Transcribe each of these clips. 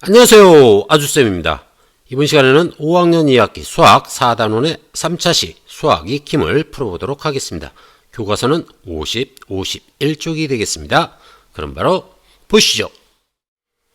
안녕하세요, 아주쌤입니다. 이번 시간에는 5학년 2학기 수학 4단원의 3차시 수학 익힘을 풀어보도록 하겠습니다. 교과서는 50, 51쪽이 되겠습니다. 그럼 바로 보시죠.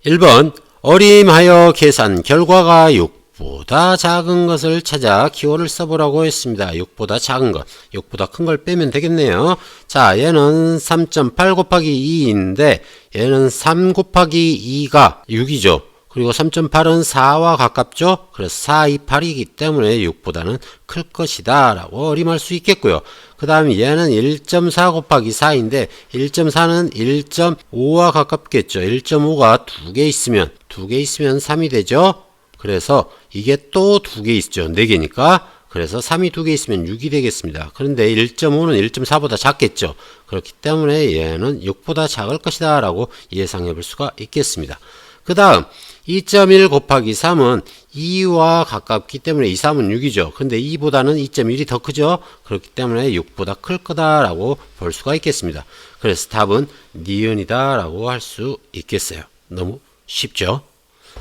1번 어림하여 계산 결과가 6보다 작은 것을 찾아 기호를 써보라고 했습니다. 6보다 작은 것, 6보다 큰 걸 빼면 되겠네요. 자, 얘는 3.8 곱하기 2인데 얘는 3 곱하기 2가 6이죠. 그리고 3.8은 4와 가깝죠. 그래서 4, 2, 8이기 때문에 6보다는 클 것이다 라고 어림할 수 있겠고요. 그 다음에 얘는 1.4 곱하기 4인데 1.4는 1.5와 가깝겠죠. 1.5가 2개 있으면 3이 되죠. 그래서 이게 또 2개 있죠. 4개니까. 그래서 3이 2개 있으면 6이 되겠습니다. 그런데 1.5는 1.4보다 작겠죠. 그렇기 때문에 얘는 6보다 작을 것이다 라고 예상해 볼 수가 있겠습니다. 그 다음 2.1 곱하기 3은 2와 가깝기 때문에 2, 3은 6이죠. 근데 2보다는 2.1이 더 크죠. 그렇기 때문에 6보다 클 거다라고 볼 수가 있겠습니다. 그래서 답은 니은이다 라고 할 수 있겠어요. 너무 쉽죠?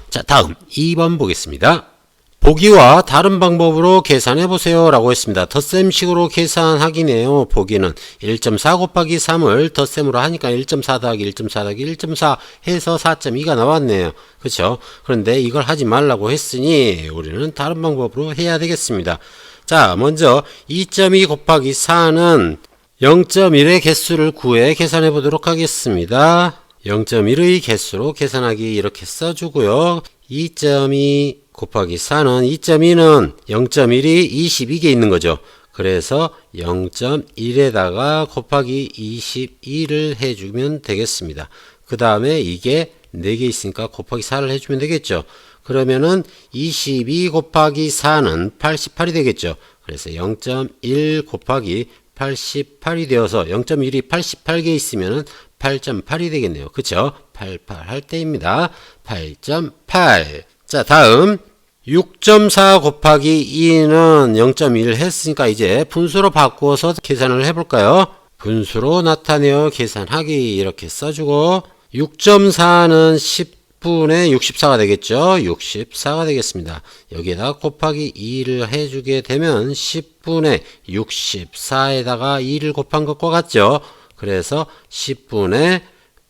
자, 다음 2번 보겠습니다. 보기와 다른 방법으로 계산해 보세요 라고 했습니다. 덧셈식으로 계산하기네요. 보기는 1.4 곱하기 3을 덧셈으로 하니까 1.4 더하기 1.4 더하기 1.4 해서 4.2가 나왔네요. 그렇죠? 그런데 이걸 하지 말라고 했으니 우리는 다른 방법으로 해야 되겠습니다. 자, 먼저 2.2 곱하기 4는 0.1의 개수를 구해 계산해 보도록 하겠습니다. 0.1의 개수로 계산하기 이렇게 써주고요. 2.2 곱하기 4는 2.2는 0.1이 22개 있는 거죠. 그래서 0.1에다가 곱하기 22를 해주면 되겠습니다. 그 다음에 이게 4개 있으니까 곱하기 4를 해주면 되겠죠. 그러면은 22 곱하기 4는 88이 되겠죠. 그래서 0.1 곱하기 88이 되어서 0.1이 88개 있으면은 8.8이 되겠네요. 그쵸? 88 할 때입니다. 8.8. 자, 다음 6.4 곱하기 2는 0.1 했으니까 이제 분수로 바꾸어서 계산을 해볼까요? 분수로 나타내어 계산하기 이렇게 써주고 6.4는 10분의 64가 되겠죠? 64가 되겠습니다. 여기에다 곱하기 2를 해주게 되면 10분의 64에다가 2를 곱한 것과 같죠? 그래서 10분의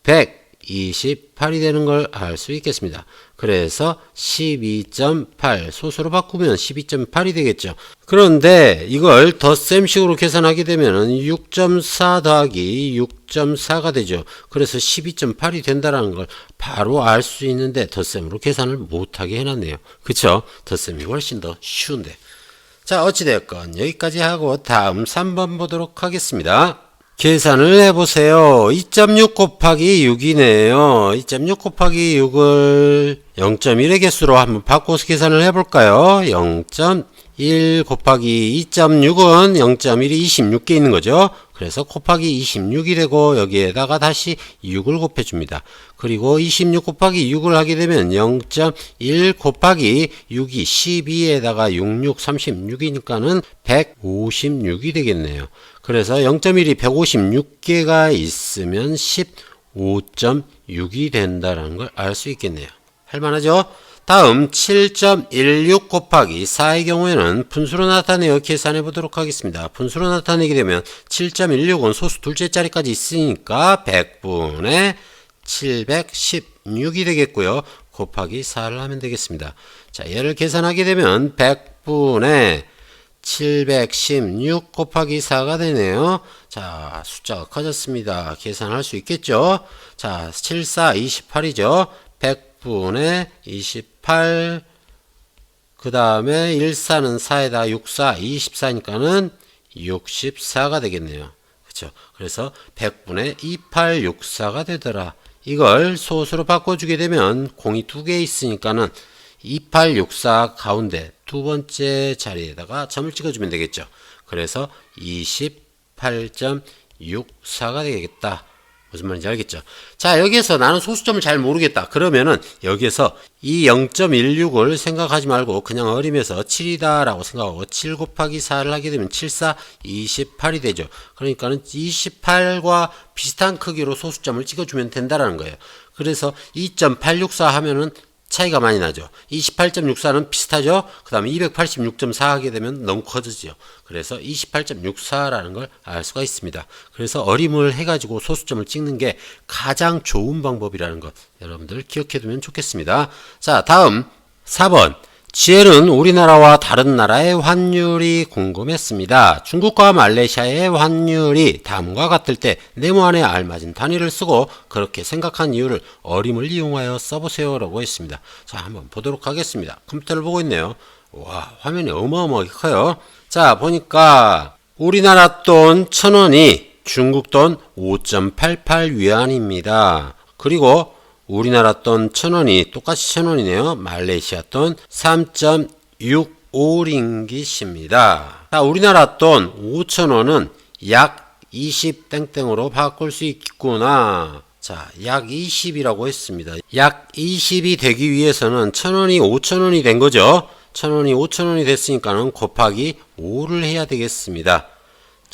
128이 되는 걸 알 수 있겠습니다. 그래서 12.8 소수로 바꾸면 12.8이 되겠죠. 그런데 이걸 덧셈식으로 계산하게 되면 6.4 더하기 6.4가 되죠. 그래서 12.8이 된다는 걸 바로 알 수 있는데 덧셈으로 계산을 못하게 해놨네요. 그쵸? 덧셈이 훨씬 더 쉬운데. 자, 어찌되었건 여기까지 하고 다음 3번 보도록 하겠습니다. 계산을 해보세요. 2.6 곱하기 6이네요. 2.6 곱하기 6을 0.1의 개수로 한번 바꿔서 계산을 해볼까요? 0.1 곱하기 2.6은 0.1이 26개 있는 거죠. 그래서 곱하기 26이 되고 여기에다가 다시 6을 곱해줍니다. 그리고 26 곱하기 6을 하게 되면 0.1 곱하기 6이 12에다가 66, 36이니까는 156이 되겠네요. 그래서 0.1이 156개가 있으면 15.6이 된다는 걸 알 수 있겠네요. 할만하죠? 다음 7.16 곱하기 4의 경우에는 분수로 나타내어 계산해 보도록 하겠습니다. 분수로 나타내게 되면 7.16은 소수 둘째 자리까지 있으니까 100분의 716이 되겠고요. 곱하기 4를 하면 되겠습니다. 자, 얘를 계산하게 되면 100분의 716 곱하기 4가 되네요. 자, 숫자가 커졌습니다. 계산할 수 있겠죠? 자, 7, 4, 28이죠. 100분의 28, 그 다음에 1, 4는 4에다 6, 4, 24니까는 64가 되겠네요. 그쵸? 그래서 100분의 2864가 되더라. 이걸 소수로 바꿔주게 되면 공이 2개 있으니까는 2864 가운데 두 번째 자리에다가 점을 찍어주면 되겠죠. 그래서 28.64가 되겠다. 무슨 말인지 알겠죠? 자, 여기에서 나는 소수점을 잘 모르겠다. 그러면은 여기에서 이 0.16을 생각하지 말고 그냥 어림해서 7이다 라고 생각하고 7 곱하기 4를 하게 되면 7, 4, 28이 되죠. 그러니까는 28과 비슷한 크기로 소수점을 찍어주면 된다라는 거예요. 그래서 2.864 하면은 차이가 많이 나죠. 28.64는 비슷하죠. 그 다음에 286.4 하게 되면 너무 커지죠. 그래서 28.64라는 걸 알 수가 있습니다. 그래서 어림을 해가지고 소수점을 찍는 게 가장 좋은 방법이라는 것 여러분들 기억해 두면 좋겠습니다. 자, 다음 4번. GL은 우리나라와 다른 나라의 환율이 궁금했습니다. 중국과 말레이시아의 환율이 다음과 같을 때 네모안에 알맞은 단위를 쓰고 그렇게 생각한 이유를 어림을 이용하여 써보세요 라고 했습니다. 자, 한번 보도록 하겠습니다. 컴퓨터를 보고 있네요. 와, 화면이 어마어마하게 커요. 자, 보니까 우리나라 돈 1,000원이 중국 돈 5.88 위안입니다. 그리고 우리나라 돈 1,000원이 똑같이 1,000원이네요. 말레이시아 돈 3.65링깃입니다. 자, 우리나라 돈 5,000원은 약 20 땡땡으로 바꿀 수 있겠구나. 자, 약 20이라고 했습니다. 약 20이 되기 위해서는 1,000원이 5,000원이 된 거죠. 1,000원이 5,000원이 됐으니까는 곱하기 5를 해야 되겠습니다.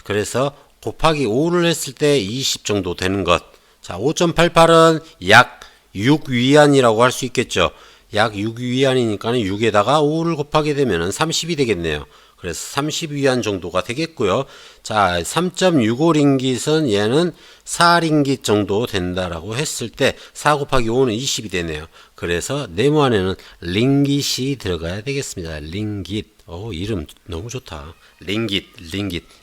그래서 곱하기 5를 했을 때 20 정도 되는 것. 자, 5.88은 약 6위안이라고 할 수 있겠죠. 약 6위안이니까 6에다가 5를 곱하게 되면 30이 되겠네요. 그래서 30위안 정도가 되겠고요. 자, 3.65링깃은 얘는 4링깃 정도 된다라고 했을 때 4 곱하기 5는 20이 되네요. 그래서 네모안에는 링깃이 들어가야 되겠습니다. 링깃. 이름 너무 좋다. 링깃.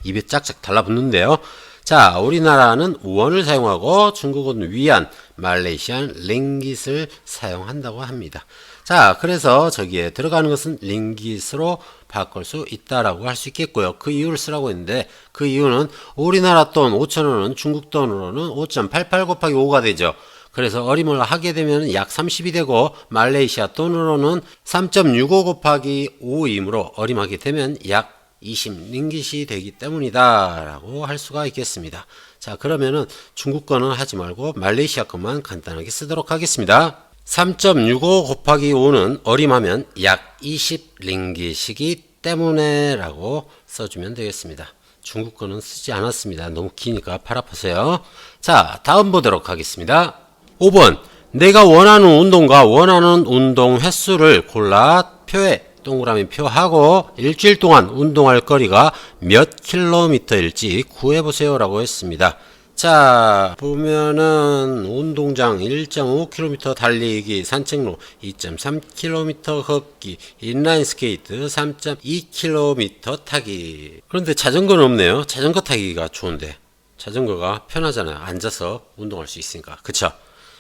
입에 짝짝 달라붙는데요. 자, 우리나라는 원을 사용하고 중국은 위안, 말레이시아는 링깃을 사용한다고 합니다. 자, 그래서 저기에 들어가는 것은 링깃으로 바꿀 수 있다라고 할 수 있겠고요. 그 이유를 쓰라고 했는데 그 이유는 우리나라 돈 5,000원은 중국 돈으로는 5.88 곱하기 5가 되죠. 그래서 어림을 하게 되면 약 30이 되고 말레이시아 돈으로는 3.65 곱하기 5이므로 어림하게 되면 약 20 링깃이 되기 때문이다 라고 할 수가 있겠습니다. 자, 그러면은 중국 거는 하지 말고 말레이시아 것만 간단하게 쓰도록 하겠습니다. 3.65 곱하기 5는 어림하면 약 20 링깃이기 때문에 라고 써주면 되겠습니다. 중국 거는 쓰지 않았습니다. 너무 기니까 팔 아프세요. 자, 다음 보도록 하겠습니다. 5번. 내가 원하는 운동과 원하는 운동 횟수를 골라 표에 동그라미 표하고 일주일 동안 운동할 거리가 몇 킬로미터일지 구해보세요 라고 했습니다. 자, 보면은 운동장 1.5km 달리기, 산책로 2.3km 걷기, 인라인 스케이트 3.2km 타기. 그런데 자전거는 없네요. 자전거 타기가 좋은데 자전거가 편하잖아요. 앉아서 운동할 수 있으니까. 그쵸?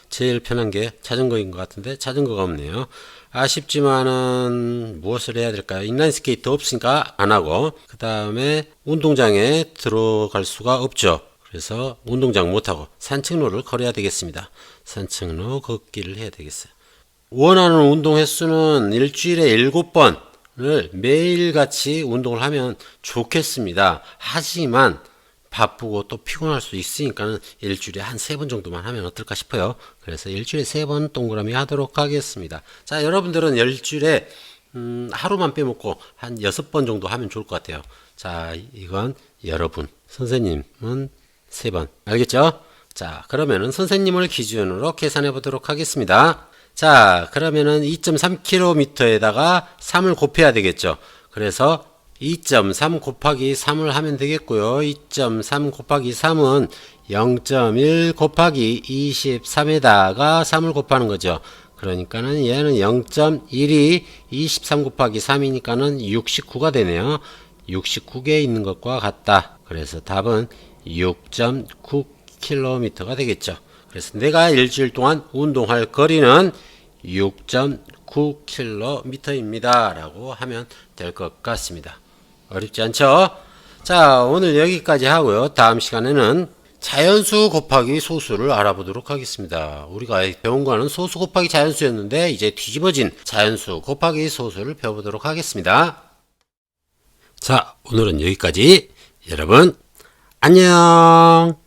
제일 편한 게 자전거인 것 같은데 자전거가 없네요. 아쉽지만은 무엇을 해야 될까요? 인라인 스케이트 없으니까 안 하고, 그 다음에 운동장에 들어갈 수가 없죠. 그래서 운동장 못하고 산책로를 걸어야 되겠습니다. 산책로 걷기를 해야 되겠어요. 원하는 운동 횟수는 일주일에 7번을 매일같이 운동을 하면 좋겠습니다. 하지만 바쁘고 또 피곤할 수 있으니까는 일주일에 한 3번 정도만 하면 어떨까 싶어요. 그래서 일주일에 3번 동그라미 하도록 하겠습니다. 자, 여러분들은 일주일에 하루만 빼먹고 한 6번 정도 하면 좋을 것 같아요. 자, 이건 여러분, 선생님은 3번. 알겠죠? 자, 그러면은 선생님을 기준으로 계산해 보도록 하겠습니다. 자, 그러면은 2.3km에다가 3을 곱해야 되겠죠. 그래서 2.3 곱하기 3을 하면 되겠고요. 2.3 곱하기 3은 0.1 곱하기 23에다가 3을 곱하는 거죠. 그러니까는 얘는 0.1이 23 곱하기 3이니까는 69가 되네요. 69개 있는 것과 같다. 그래서 답은 6.9km가 되겠죠. 그래서 내가 일주일 동안 운동할 거리는 6.9km입니다. 라고 하면 될 것 같습니다. 어렵지 않죠? 자, 오늘 여기까지 하고요. 다음 시간에는 자연수 곱하기 소수를 알아보도록 하겠습니다. 우리가 배운 거는 소수 곱하기 자연수였는데 이제 뒤집어진 자연수 곱하기 소수를 배워보도록 하겠습니다. 자, 오늘은 여기까지. 여러분 안녕.